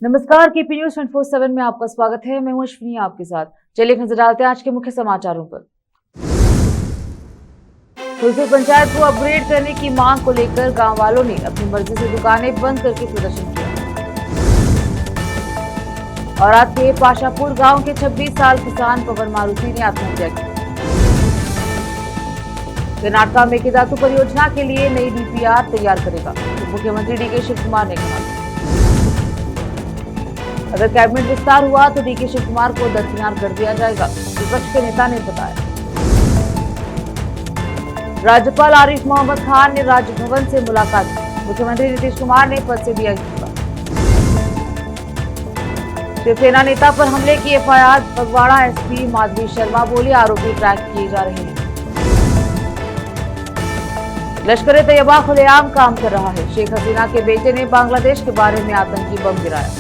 नमस्कार, KP news 24/7 में आपका स्वागत है। मैं हूं अश्विनी आपके साथ। चलिए नजर डालते हैं आज के मुख्य समाचारों पर। फुलसुर पंचायत को अपग्रेड करने की मांग को लेकर गांव वालों ने अपनी मर्जी से दुकानें बंद करके प्रदर्शन किया। और आज के पाशापुर गांव के 26 साल किसान पवन मारुति ने आत्महत्या की। कर्नाटक मेकेदातु परियोजना के लिए नई डीपीआर तैयार करेगा, तो मुख्यमंत्री डीके शिव कुमार ने कहा। अगर कैबिनेट विस्तार हुआ तो डीके शिव कुमार को दरकिनार कर दिया जाएगा, विपक्ष के नेता ने बताया। राज्यपाल आरिफ मोहम्मद खान ने राजभवन से मुलाकात की, मुख्यमंत्री नीतीश कुमार ने पद से दिया इस्तीफा। शिवसेना नेता पर हमले की एफआईआर, फगवाड़ा एसपी माधवी शर्मा बोली आरोपी ट्रैक किए जा रहे हैं। लश्कर ए तैयबा खुलेआम काम कर रहा है, शेख हसीना के बेटे ने बांग्लादेश के बारे में आतंकी बम गिराया।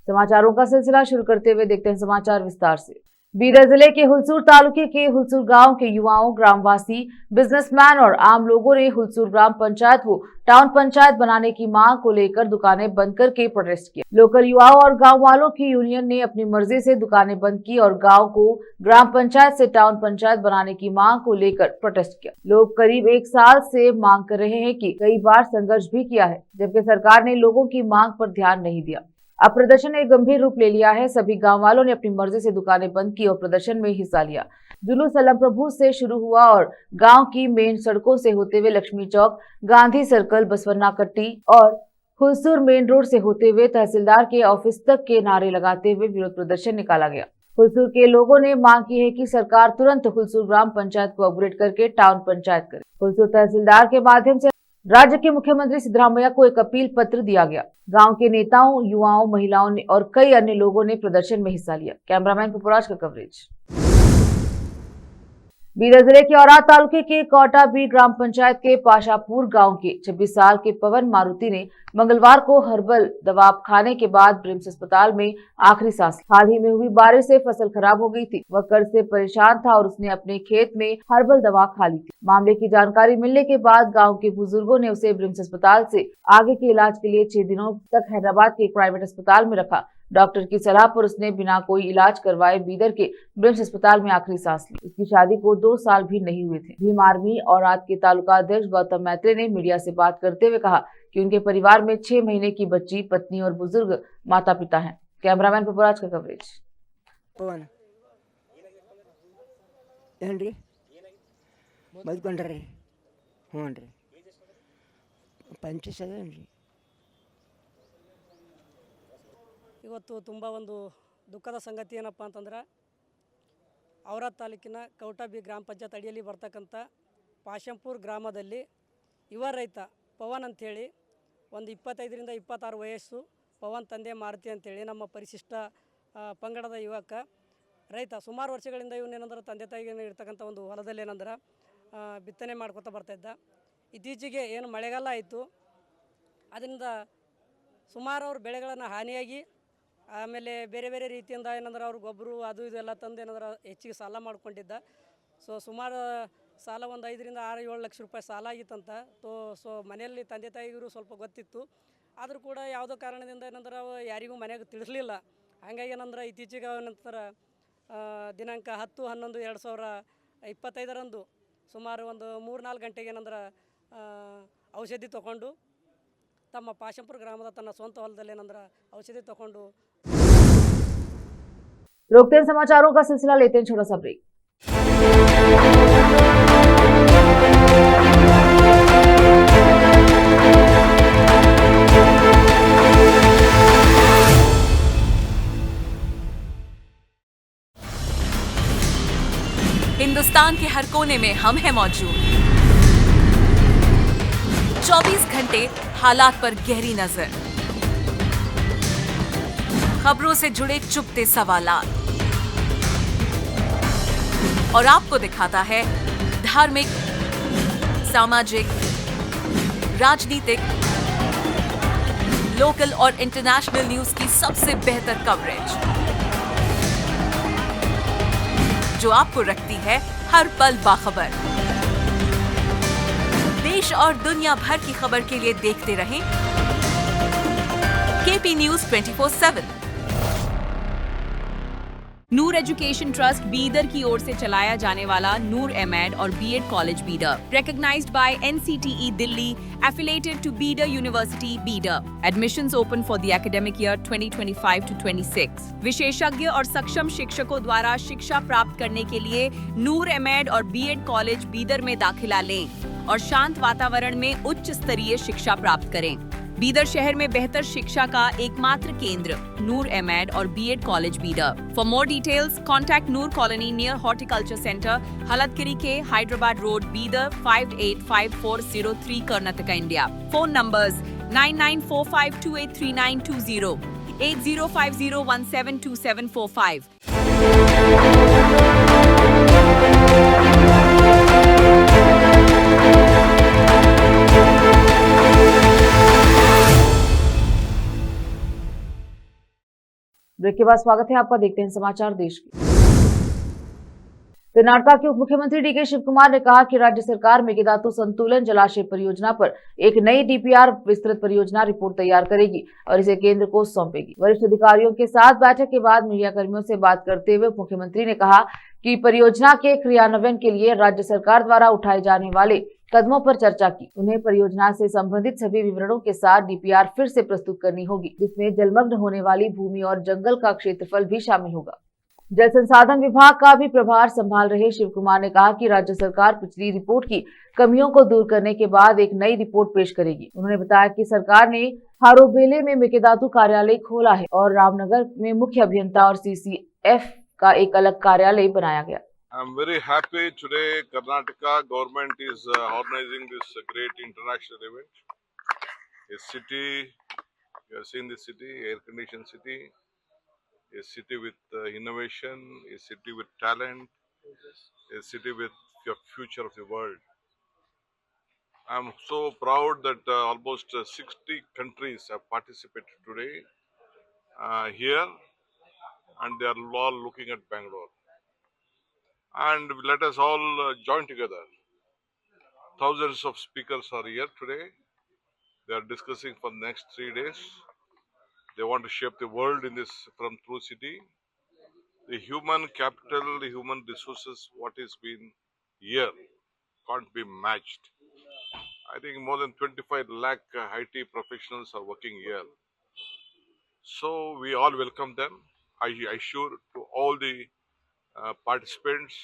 समाचारों का सिलसिला शुरू करते हुए देखते हैं समाचार विस्तार से। बीदर जिले के हुलसूर तालुके के हुलसूर गांव के युवाओं, ग्रामवासी, बिजनेसमैन और आम लोगों ने हुलसूर ग्राम पंचायत को टाउन पंचायत बनाने की मांग को लेकर दुकानें बंद करके प्रोटेस्ट किया। लोकल युवाओं और गांव वालों की यूनियन ने अपनी मर्जी से दुकानें बंद की और गांव को ग्राम पंचायत से टाउन पंचायत बनाने की मांग को लेकर प्रोटेस्ट किया। लोग करीब 1 साल से मांग कर रहे हैं कि कई बार संघर्ष भी किया है, जबकि सरकार ने लोगों की मांग पर ध्यान नहीं दिया। अब प्रदर्शन ने गंभीर रूप ले लिया है। सभी गांव वालों ने अपनी मर्जी से दुकानें बंद की और प्रदर्शन में हिस्सा लिया। जुलूस अलम प्रभु से शुरू हुआ और गांव की मेन सड़कों से होते हुए लक्ष्मी चौक, गांधी सर्कल, बसवन्ना कट्टी और हुलसूर मेन रोड से होते हुए तहसीलदार के ऑफिस तक के नारे लगाते हुए विरोध प्रदर्शन निकाला गया। हुलसूर के लोगों ने मांग की है कि सरकार तुरंत हुलसूर ग्राम पंचायत को अपग्रेड करके टाउन पंचायत करे। हुलसूर तहसीलदार के माध्यम से राज्य के मुख्यमंत्री सिद्धरामैया को एक अपील पत्र दिया गया। गांव के नेताओं, युवाओं, महिलाओं ने और कई अन्य लोगों ने प्रदर्शन में हिस्सा लिया। कैमरामैन पुपराज का कवरेज। बीदर जिले के औराद तालुके के कोटा बी ग्राम पंचायत के पाशापुर गांव के 26 साल के पवन मारुति ने मंगलवार को हर्बल दवा खाने के बाद ब्रिम्स अस्पताल में आखिरी सांस ली। हाल ही में हुई बारिश से फसल खराब हो गई थी। वह कर्ज से परेशान था और उसने अपने खेत में हर्बल दवा खा ली थी। मामले की जानकारी मिलने के बाद गाँव के बुजुर्गों ने उसे ब्रिम्स अस्पताल से आगे के इलाज के लिए 6 दिनों तक हैदराबाद के एक प्राइवेट अस्पताल में रखा। डॉक्टर की सलाह पर उसने बिना कोई इलाज करवाए बीदर के ब्रिम्स अस्पताल में आखिरी सांस ली। उसकी शादी को 2 साल भी नहीं हुए थे। भीम आर्मी और आज के तालुका अध्यक्ष गौतम मैत्रे ने मीडिया से बात करते हुए कहा कि उनके परिवार में 6 महीने की बच्ची, पत्नी और बुजुर्ग माता पिता हैं। कैमरामैन पुपराज का कवरेज। पवन ಏನ್ರಿ ಬದುಕೊಂಡ್ರಿ ಹ್ಞೂ ರೀ ಪಂಚಸದೇನ್ರಿ ಇವತ್ತು ತುಂಬ ಒಂದು ದುಃಖದ ಸಂಗತಿ ಏನಪ್ಪ ಅಂತಂದ್ರೆ ಔರಾದ್ ತಾಲೂಕಿನ ಕೌಟಾ ಬಿ ಗ್ರಾಮ ಪಂಚಾಯತ್ ಅಡಿಯಲ್ಲಿ ಬರ್ತಕ್ಕಂಥ ಪಾಶಂಪುರ್ ಗ್ರಾಮದಲ್ಲಿ ಯುವ ರೈತ ಪವನ್ ಅಂಥೇಳಿ ಒಂದು 25ರಿಂದ 26 ವಯಸ್ಸು, ಪವನ್ ತಂದೆ ಮಾರುತಿ ಅಂಥೇಳಿ ನಮ್ಮ ಪರಿಶಿಷ್ಟ ಪಂಗಡದ ಯುವಕ ರೈತ. ಸುಮಾರು ವರ್ಷಗಳಿಂದ ಇವನೇನಂದ್ರೆ ತಂದೆ ತಾಯಿಗೆ ಇರ್ತಕ್ಕಂಥ ಒಂದು ಹೊಲದಲ್ಲಿ ಏನಂದ್ರೆ ಬಿತ್ತನೆ ಮಾಡ್ಕೊತಾ ಬರ್ತಾಯಿದ್ದ. ಇತ್ತೀಚೆಗೆ ಏನು ಮಳೆಗಾಲ ಆಯಿತು, ಅದರಿಂದ ಸುಮಾರು ಅವ್ರ ಬೆಳೆಗಳನ್ನು ಹಾನಿಯಾಗಿ ಆಮೇಲೆ ಬೇರೆ ಬೇರೆ ರೀತಿಯಿಂದ ಏನಂದ್ರೆ ಅವ್ರು ಗೊಬ್ಬರ ಅದು ಇದೆಲ್ಲ ತಂದು ಏನಂದ್ರೆ ಹೆಚ್ಚಿಗೆ ಸಾಲ ಮಾಡ್ಕೊಂಡಿದ್ದ. ಸುಮಾರು ಸಾಲ ಒಂದು 5ರಿಂದ 6-7 ಲಕ್ಷ ರೂಪಾಯಿ ಸಾಲ ಆಗಿತ್ತಂತ. ಮನೆಯಲ್ಲಿ ತಂದೆ ತಾಯಿಗೂ ಸ್ವಲ್ಪ ಗೊತ್ತಿತ್ತು, ಆದರೂ ಕೂಡ ಯಾವುದೋ ಕಾರಣದಿಂದ ಏನಂದ್ರೆ ಯಾರಿಗೂ ಮನೆಯಾಗ ತಿಳಿಸಲಿಲ್ಲ. ಹಾಗಾಗಿ ಏನಂದ್ರೆ ಇತ್ತೀಚೆಗೆ ನಂತರ ದಿನಾಂಕ 10/11/2025 ಸುಮಾರು ಒಂದು 3-4 ಗಂಟೆಗೆ ಏನಂದ್ರೆ ಔಷಧಿ ತಗೊಂಡು ತಮ್ಮ ಪಾಶಂಪುರ ಗ್ರಾಮದ ತನ್ನ ಸ್ವಂತ ಹೊಲದಲ್ಲಿ ಏನಂದ್ರೆ ಔಷಧಿ ತಗೊಂಡು रोकते हैं समाचारों का सिलसिला, लेते हैं छोटा सा ब्रेक। हिंदुस्तान के हर कोने में हम हैं मौजूद। 24 घंटे हालात पर गहरी नजर, खबरों से जुड़े चुपते सवालात और आपको दिखाता है धार्मिक, सामाजिक, राजनीतिक, लोकल और इंटरनेशनल न्यूज की सबसे बेहतर कवरेज। जो आपको रखती है हर पल बाखबर। देश और दुनिया भर की खबर के लिए देखते रहें KP news 24/7। Noor education trust Bidar की ओर से चलाया जाने वाला नूर एमएड और B Ed college Bidar, recognized by NCTE Delhi, affiliated to Bidar University, Bidar. Admissions open for the academic year 2025 to 26. विशेषज्ञ और सक्षम शिक्षकों द्वारा शिक्षा प्राप्त करने के लिए नूर एमएड और बीएड कॉलेज बीदर में दाखिला लें और शांत वातावरण में उच्च स्तरीय शिक्षा प्राप्त करें। बीदर शहर में बेहतर शिक्षा का एकमात्र केंद्र नूर एमएड और B Ed college Bidar. For more details contact Noor colony near horticulture centre, Halatgiri के Hyderabad road, Bidar 585403 Karnataka, India. Phone numbers 9945283920, 8050172745। Break के बाद स्वागत है आपका। देखते हैं समाचार देश के। कर्नाटक के उप मुख्यमंत्री डीके शिव कुमार ने कहा कि राज्य सरकार मेकेदातु संतुलन जलाशय परियोजना पर एक नई डीपीआर विस्तृत परियोजना रिपोर्ट तैयार करेगी और इसे केंद्र को सौंपेगी। वरिष्ठ अधिकारियों के साथ बैठक के बाद मीडिया कर्मियों से बात करते हुए उप मुख्यमंत्री ने कहा कि परियोजना के क्रियान्वयन के लिए राज्य सरकार द्वारा उठाए जाने वाले कदमों पर चर्चा की। उन्हें परियोजना से संबंधित सभी विवरणों के साथ डीपीआर फिर से प्रस्तुत करनी होगी, जिसमें जलमग्न होने वाली भूमि और जंगल का क्षेत्रफल भी शामिल होगा। जल संसाधन विभाग का भी प्रभार संभाल रहे शिव कुमार ने कहा कि राज्य सरकार पिछली रिपोर्ट की कमियों को दूर करने के बाद एक नई रिपोर्ट पेश करेगी। उन्होंने बताया कि सरकार ने हारोबेले में मेकेदातु कार्यालय खोला है और रामनगर में मुख्य अभियंता और CCF का एक अलग कार्यालय बनाया गया। I'm very happy today Karnataka government is organizing this great international event. A city, you have seen this city, air-conditioned city, a city with innovation, a city with talent, a city with the future of the world. I'm so proud that almost 60 countries have participated today here, and they are all looking at Bangalore. And let us all join together. Thousands of speakers are here today. They are discussing for the next 3 days. They want to shape the world in this from through city. The human capital, the human resources, what is been here can't be matched. I think more than 25 lakh IT professionals are working here. So we all welcome them. I assure to all the participants.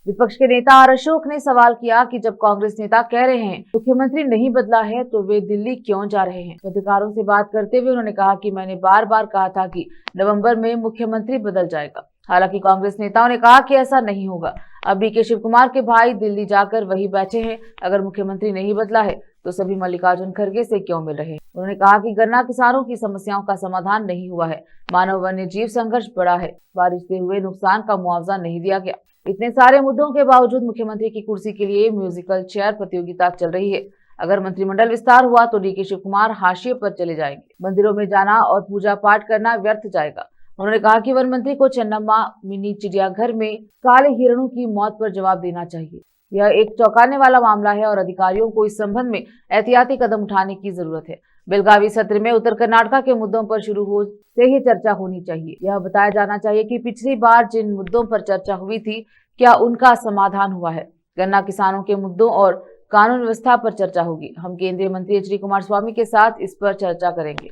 विपक्ष के नेता are Ashok ने सवाल किया कि जब कांग्रेस नेता कह रहे हैं मुख्यमंत्री नहीं बदला है तो वे दिल्ली क्यों जा रहे हैं। पत्रकारों से बात करते हुए उन्होंने कहा कि मैंने बार बार कहा था कि नवंबर में मुख्यमंत्री बदल जाएगा। हालांकि कांग्रेस नेताओं ने कहा कि ऐसा नहीं होगा। अब डीके शिव कुमार के भाई दिल्ली जाकर वही बैठे हैं। अगर मुख्यमंत्री नहीं बदला है तो सभी मल्लिकार्जुन खड़गे से क्यों मिल रहे हैं। उन्होंने कहा कि गन्ना किसानों की समस्याओं का समाधान नहीं हुआ है। मानव वन्य जीव संघर्ष बढ़ा है। बारिश से हुए नुकसान का मुआवजा नहीं दिया गया। इतने सारे मुद्दों के बावजूद मुख्यमंत्री की कुर्सी के लिए म्यूजिकल चेयर प्रतियोगिता चल रही है। अगर मंत्रिमंडल विस्तार हुआ तो डीके शिव कुमार हाशिए पर चले जाएंगे। मंदिरों में जाना और पूजा पाठ करना व्यर्थ जाएगा। उन्होंने कहा कि वन मंत्री को चन्नम्मा मिनी चिड़ियाघर में काले हिरणों की मौत पर जवाब देना चाहिए। यह एक चौंकाने वाला मामला है और अधिकारियों को इस संबंध में एहतियाती कदम उठाने की जरूरत है। बेलगावी सत्र में उत्तर कर्नाटक के मुद्दों पर शुरू हो से ही चर्चा होनी चाहिए। यह बताया जाना चाहिए कि पिछली बार जिन मुद्दों पर चर्चा हुई थी क्या उनका समाधान हुआ है। गन्ना किसानों के मुद्दों और कानून व्यवस्था पर चर्चा होगी। हम केंद्रीय मंत्री HD कुमारस्वामी के साथ इस पर चर्चा करेंगे।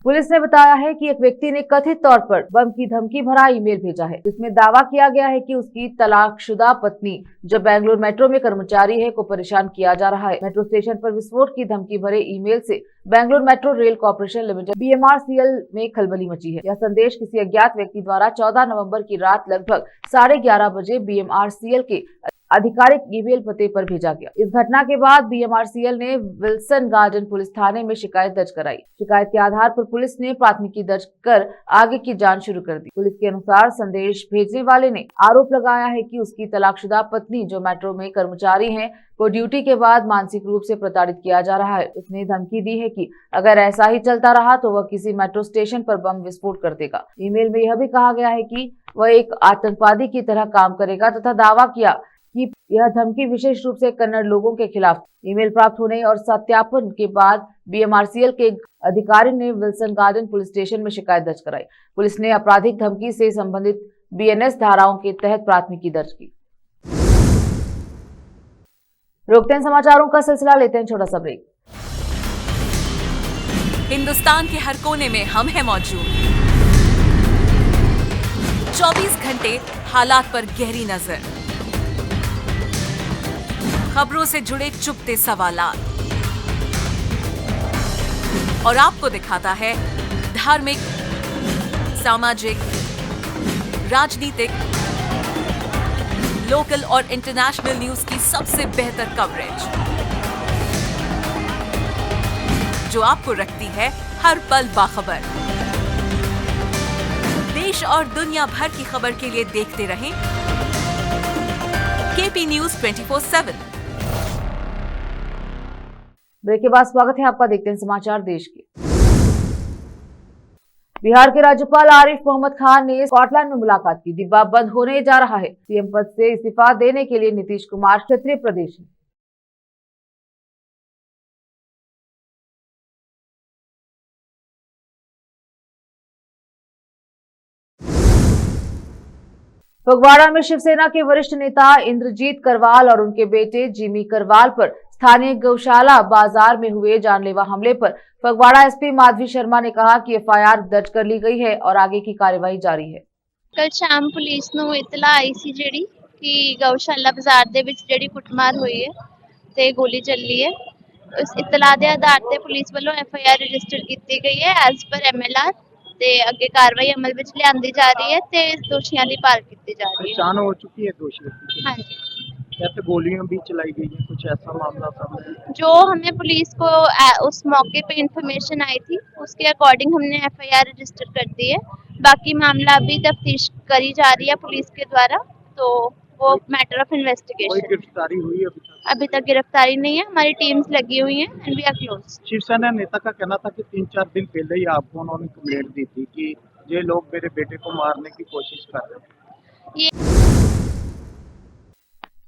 पुलिस ने बताया है कि एक व्यक्ति ने कथित तौर पर बम की धमकी भरा ईमेल भेजा है, जिसमें दावा किया गया है कि उसकी तलाकशुदा पत्नी जो बेंगलुरु मेट्रो में कर्मचारी है को परेशान किया जा रहा है। मेट्रो स्टेशन पर विस्फोट की धमकी भरे ईमेल से Bengaluru metro rail corporation limited BMRCL में खलबली मची है। यह संदेश किसी अज्ञात व्यक्ति द्वारा 14 नवंबर की रात लगभग 11:30 बजे BMRCL के आधिकारिक ईमेल पते पर भेजा गया। इस घटना के बाद बीएमआरसीएल ने विल्सन गार्डन पुलिस थाने में शिकायत दर्ज कराई। शिकायत के आधार पर पुलिस ने प्राथमिकी दर्ज कर आगे की जांच शुरू कर दी। पुलिस के अनुसार संदेश भेजने वाले ने आरोप लगाया है कि उसकी तलाकशुदा पत्नी, जो मेट्रो में कर्मचारी है, को ड्यूटी के बाद मानसिक रूप से प्रताड़ित किया जा रहा है। उसने धमकी दी है कि अगर ऐसा ही चलता रहा तो वह किसी मेट्रो स्टेशन पर बम विस्फोट कर देगा। ईमेल में यह भी कहा गया है कि वह एक आतंकवादी की तरह काम करेगा तथा दावा किया कि यह धमकी विशेष रूप से कन्नड़ लोगों के खिलाफ। ईमेल प्राप्त होने और सत्यापन के बाद बीएमआरसीएल के अधिकारी ने विल्सन गार्डन पुलिस स्टेशन में शिकायत दर्ज कराई। पुलिस ने आपराधिक धमकी से संबंधित बीएनएस धाराओं के तहत प्राथमिकी दर्ज की। रोकते हैं समाचारों का सिलसिला, लेते हैं छोटा सा ब्रेक। हिंदुस्तान के हर कोने में हम हैं मौजूद। 24 घंटे हालात पर गहरी नजर, खबरों से जुड़े चुपते सवालात, और आपको दिखाता है धार्मिक, सामाजिक, राजनीतिक, लोकल और इंटरनेशनल न्यूज की सबसे बेहतर कवरेज, जो आपको रखती है हर पल बाखबर। देश और दुनिया भर की खबर के लिए देखते रहें केपी न्यूज 24/7। ब्रेक के बाद स्वागत है आपका। देखते हैं समाचार देश के। बिहार के राज्यपाल आरिफ मोहम्मद खान ने स्कॉटलैंड में मुलाकात की। डिब्बा बंद होने जा रहा है। सीएम पद से इस्तीफा देने के लिए नीतीश कुमार क्षेत्रीय प्रदेश में। फगवाड़ा में शिवसेना के वरिष्ठ नेता इंद्रजीत करवाल और उनके बेटे जिमी करवाल पर स्थानीय गौशाला बाजार में हुए जानलेवा हमले पर फगवाड़ा एसपी माधवी शर्मा ने कहा कि एफआईआर दर्ज कर ली गई है और आगे की कार्यवाही जारी है। कल शाम पुलिस ਨੂੰ ਇਤਲਾ ਆਈ ਸੀ ਜਿਹੜੀ ਕਿ ਗਊਸ਼ਾਲਾ ਬਾਜ਼ਾਰ ਦੇ ਵਿੱਚ ਜਿਹੜੀ ਕੁੱਟਮਾਰ ਹੋਈ ਹੈ ਤੇ ਗੋਲੀ ਚੱਲੀ ਹੈ। ਉਸ ਇਤਲਾ ਦੇ ਆਧਾਰ ਤੇ ਪੁਲਿਸ ਵੱਲੋਂ ਐਫਆਈਆਰ ਰਜਿਸਟਰ ਕੀਤੀ ਗਈ ਹੈ ਐਜ਼ ਪਰ ਐਮਐਲਆਰ ਤੇ ਅੱਗੇ ਕਾਰਵਾਈ ਅਮਲ ਵਿੱਚ ਲਿਆਂਦੀ ਜਾ ਰਹੀ ਹੈ ਤੇ ਦੋਸ਼ੀਆਂ ਦੀ ਭਾਲ ਕੀਤੀ ਜਾ ਰਹੀ ਹੈ। पहचान हो चुकी है दोषी की। ਹਾਂਜੀ जैसे गोलियां भी चलाई गई हैं, कुछ ऐसा मामला सामने? जो हमें पुलिस को उस मौके पे इंफॉर्मेशन आई थी उसके अकॉर्डिंग हमने एफआईआर रजिस्टर कर दी है। बाकी मामला अभी तफ्तीश करी जा रही है पुलिस के द्वारा, तो वो मैटर ऑफ कोई इन्वेस्टिगेशन। गिरफ्तारी हुई अभी तक गिरफ्तारी नहीं है, हमारी टीम्स लगी हुई हैं and we are close. Shiv Sena नेता का कहना था कि 3-4 दिन पहले ही आपको उन्होंने कंप्लेंट दी थी कि ये लोग मेरे बेटे को मारने की कोशिश कर रहे हैं।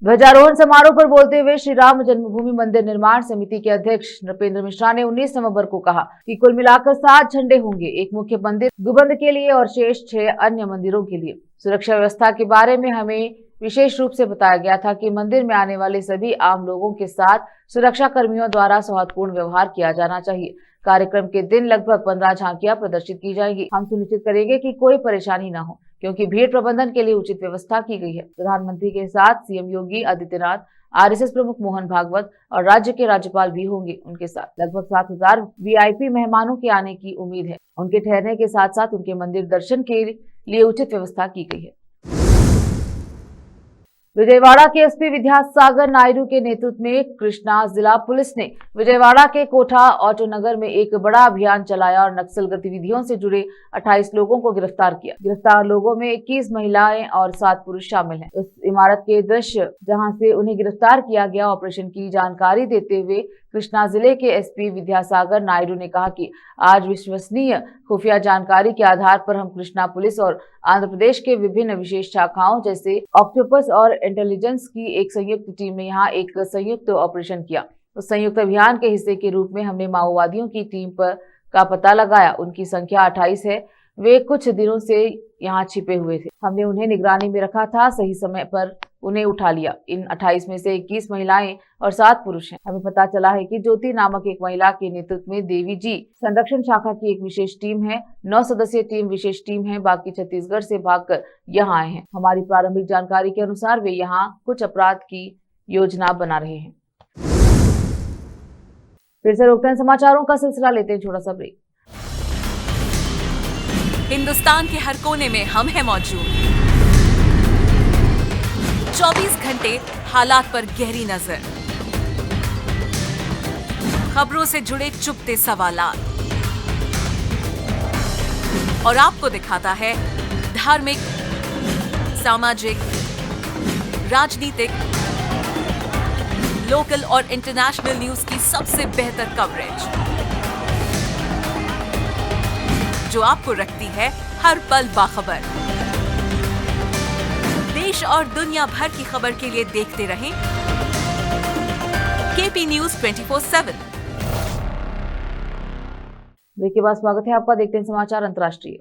ध्वजारोहण समारोह पर बोलते हुए श्री राम जन्मभूमि मंदिर निर्माण समिति के अध्यक्ष नृपेंद्र मिश्रा ने 19 नवंबर को कहा कि कुल मिलाकर 7 झंडे होंगे, एक मुख्य मंदिर गुबंद के लिए और शेष 6 अन्य मंदिरों के लिए। सुरक्षा व्यवस्था के बारे में हमें विशेष रूप से बताया गया था कि मंदिर में आने वाले सभी आम लोगों के साथ सुरक्षा कर्मियों द्वारा सौहार्दपूर्ण व्यवहार किया जाना चाहिए। कार्यक्रम के दिन लगभग 15 झांकियां प्रदर्शित की जाएंगी। हम सुनिश्चित करेंगे कि कोई परेशानी न हो, क्योंकि भीड़ प्रबंधन के लिए उचित व्यवस्था की गई है। प्रधानमंत्री के साथ सीएम योगी आदित्यनाथ, आरएसएस प्रमुख मोहन भागवत और राज्य के राज्यपाल भी होंगे। उनके साथ लगभग 7000 वीआईपी मेहमानों के आने की उम्मीद है। उनके ठहरने के साथ साथ उनके मंदिर दर्शन के लिए उचित व्यवस्था की गई है। विजयवाड़ा के एसपी विद्यासागर नायडू के नेतृत्व में कृष्णा जिला पुलिस ने विजयवाड़ा के कोठा ऑटो नगर में एक बड़ा अभियान चलाया और नक्सल गतिविधियों से जुड़े 28 लोगों को गिरफ्तार किया। गिरफ्तार लोगों में 21 महिलाएं और 7 पुरुष शामिल हैं। उस इमारत के दृश्य जहां से उन्हें गिरफ्तार किया गया, ऑपरेशन की जानकारी देते हुए कृष्णा जिले के एसपी विद्यासागर नायडू ने कहा कि आज विश्वसनीय खुफिया जानकारी के आधार पर हम कृष्णा पुलिस और आंध्र प्रदेश के विभिन्न विशेष शाखाओं जैसे ऑक्टोपस और इंटेलिजेंस की एक संयुक्त टीम ने यहाँ एक संयुक्त ऑपरेशन किया। उस संयुक्त अभियान के हिस्से के रूप में हमने माओवादियों की टीम का पता लगाया। उनकी संख्या 28 है। वे कुछ दिनों से यहाँ छिपे हुए थे। हमने उन्हें निगरानी में रखा था, सही समय पर उन्हें उठा लिया। इन 28 में से 21 महिलाएं और 7 पुरुष हैं। हमें पता चला है कि ज्योति नामक एक महिला के नेतृत्व में देवी जी संरक्षण शाखा की एक विशेष टीम है। 9 सदस्यीय टीम विशेष टीम है। बाकी छत्तीसगढ़ से भागकर यहाँ आए हैं। हमारी प्रारंभिक जानकारी के अनुसार वे यहाँ कुछ अपराध की योजना बना रहे हैं। फिर से रोकते हैं समाचारों का सिलसिला, लेते हैं छोटा सा ब्रेक। हिंदुस्तान के हर कोने में हम हैं मौजूद। 24 घंटे हालात पर गहरी नजर, खबरों से जुड़े चुपते सवालात और आपको दिखाता है धार्मिक, सामाजिक, राजनीतिक, लोकल और इंटरनेशनल न्यूज की सबसे बेहतर कवरेज, जो आपको रखती है हर पल बाखबर। देश और दुनिया भर की खबर के लिए देखते रहें केपी न्यूज 24/7। ब्रेक के बाद स्वागत है आपका। देखते हैं समाचार अंतर्राष्ट्रीय।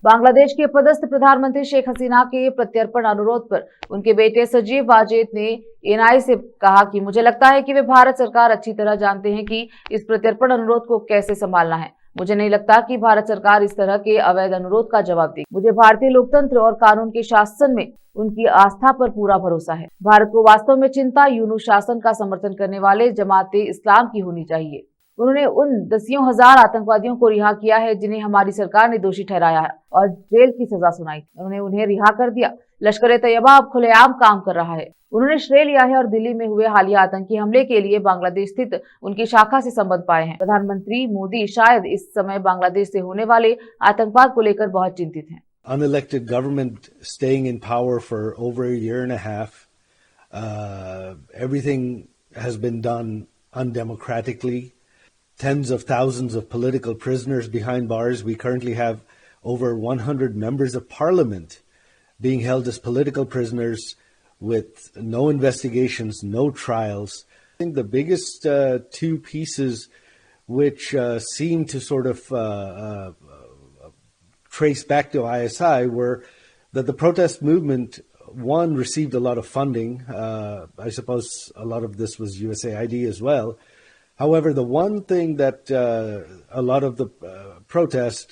बांग्लादेश के पदस्थ प्रधानमंत्री शेख हसीना के प्रत्यर्पण अनुरोध पर उनके बेटे सजीव वाजेद ने एनआई से कहा कि मुझे लगता है कि वे भारत सरकार अच्छी तरह जानते हैं कि इस प्रत्यर्पण अनुरोध को कैसे संभालना है। मुझे नहीं लगता कि भारत सरकार इस तरह के अवैध अनुरोध का जवाब देगी। मुझे भारतीय लोकतंत्र और कानून के शासन में उनकी आस्था पर पूरा भरोसा है। भारत को वास्तव में चिंता यूनूस शासन का समर्थन करने वाले जमाते इस्लाम की होनी चाहिए। उन्होंने उन दसियों हजार आतंकवादियों को रिहा किया है जिन्हें हमारी सरकार ने दोषी ठहराया है और जेल की सजा सुनाई। उन्होंने उन्हें रिहा कर दिया। लश्कर तैयबा अब खुलेआम काम कर रहा है। उन्होंने श्रेय लिया है और दिल्ली में हुए हालिया आतंकी हमले के लिए बांग्लादेश स्थित उनकी शाखा से संबंध पाए हैं। प्रधानमंत्री मोदी शायद इस समय बांग्लादेश से होने वाले आतंकवाद को लेकर बहुत चिंतित हैं। Unelected government staying in power for over a year and a half. Everything has been done undemocratically. Tens of thousands of political prisoners behind bars. We currently have over 100 members of parliament being held as political prisoners with no investigations, no trials. I think the biggest two pieces which seem to sort of trace back to ISI were that the protest movement, one, received a lot of funding. I suppose a lot of this was USAID as well. However, the one thing that a lot of the protest,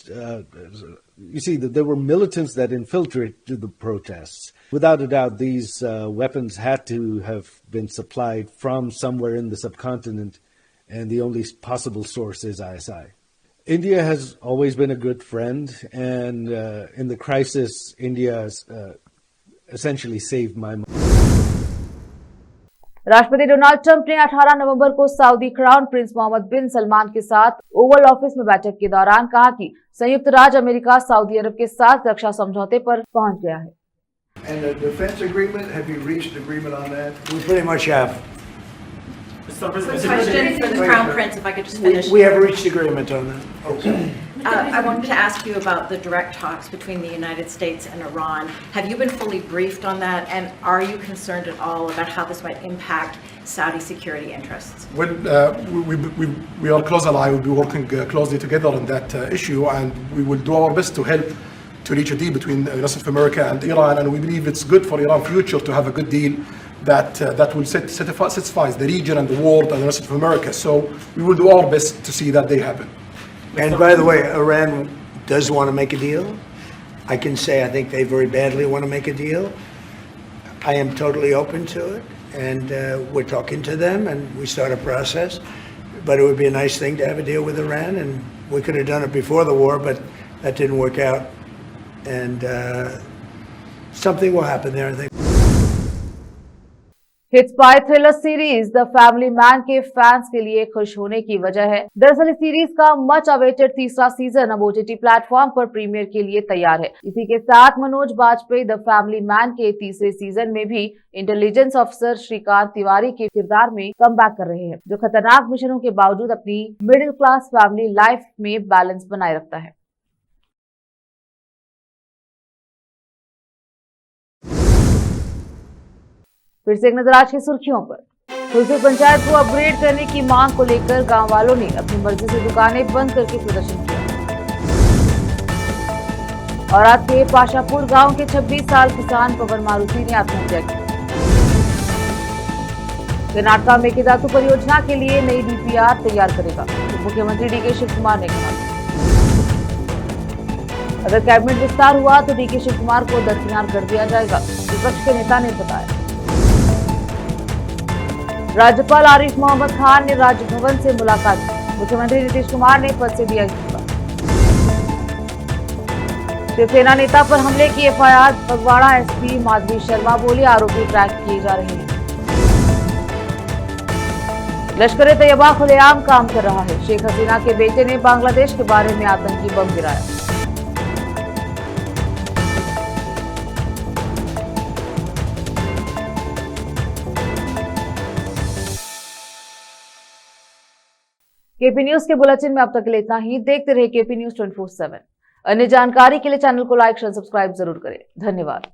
you see that there were militants that infiltrated the protests. Without a doubt, these weapons had to have been supplied from somewhere in the subcontinent, and the only possible source is ISI. India has always been a good friend, and in the crisis, India has essentially saved my money. राष्ट्रपति Donald Trump ने 18 नवंबर को Saudi crown Prince Mohammad बिन सलमान के साथ Oval office में बैठक के दौरान कहा कि संयुक्त राज्य अमेरिका सऊदी अरब के साथ रक्षा समझौते पर पहुंच गया है। And the defense agreement, have you reached agreement on that? We pretty much have. Question for the Crown Prince, if I could just finish. We have reached agreement on that. Okay. I wanted to ask you about the direct talks between the United States and Iran. Have you been fully briefed on that, and are you concerned at all about how this might impact Saudi security interests? Well, we are close ally. We'll be working closely together on that issue, and we will do our best to help to reach a deal between the United States of America and Iran. And we believe it's good for Iran's future to have a good deal that will satisfy the region and the world and the rest of America. So we will do our best to see that day happen. And by the way, Iran does want to make a deal. I can say I think they very badly want to make a deal. I am totally open to it, and we're talking to them, and we start a process. But it would be a nice thing to have a deal with Iran, and we could have done it before the war, but that didn't work out. And something will happen there, I think. Hit spy thriller series the family man के fans के लिए खुश होने की वजह है। दरअसल इस सीरीज का मच अवेटेड तीसरा सीजन अब OTT प्लेटफॉर्म पर प्रीमियर के लिए तैयार है। इसी के साथ Manoj Bajpayee the family man के तीसरे सीजन में भी इंटेलिजेंस ऑफिसर श्रीकांत तिवारी के किरदार में कमबैक कर रहे हैं, जो खतरनाक मिशनों के बावजूद अपनी मिडिल क्लास फैमिली लाइफ में बैलेंस बनाए रखता है। फिर से एक नजर आज की सुर्खियों पर। हुलसूर पंचायत को अपग्रेड करने की मांग को लेकर गांव वालों ने अपनी मर्जी से दुकानें बंद करके प्रदर्शन किया। और आज के पाशापुर गांव के 26 साल किसान पवन मारुति ने आत्महत्या की। कर्नाटका मेकेदातु परियोजना के लिए नई DPR तैयार करेगा, तो मुख्यमंत्री DK शिव कुमार ने कहा। अगर कैबिनेट विस्तार हुआ तो DK शिव कुमार को दरकिनार कर दिया जाएगा, विपक्ष के नेता ने बताया। राज्यपाल आरिफ मोहम्मद खान ने राजभवन से मुलाकात की, मुख्यमंत्री नीतीश कुमार ने पद से दिया इस्तीफा। शिवसेना नेता पर हमले की एफआईआर, फगवाड़ा एसपी माधवी शर्मा बोली आरोपी ट्रैक किए जा रहे हैं। लश्कर तैयबा खुलेआम काम कर रहा है, शेख हसीना के बेटे ने बांग्लादेश के बारे में आतंकी बम गिराया। केपी न्यूज के बुलेटिन में अब तक के लिए इतना ही। देखते रहिए केपी न्यूज 24/7। अन्य जानकारी के लिए चैनल को लाइक शेयर सब्सक्राइब जरूर करें। धन्यवाद।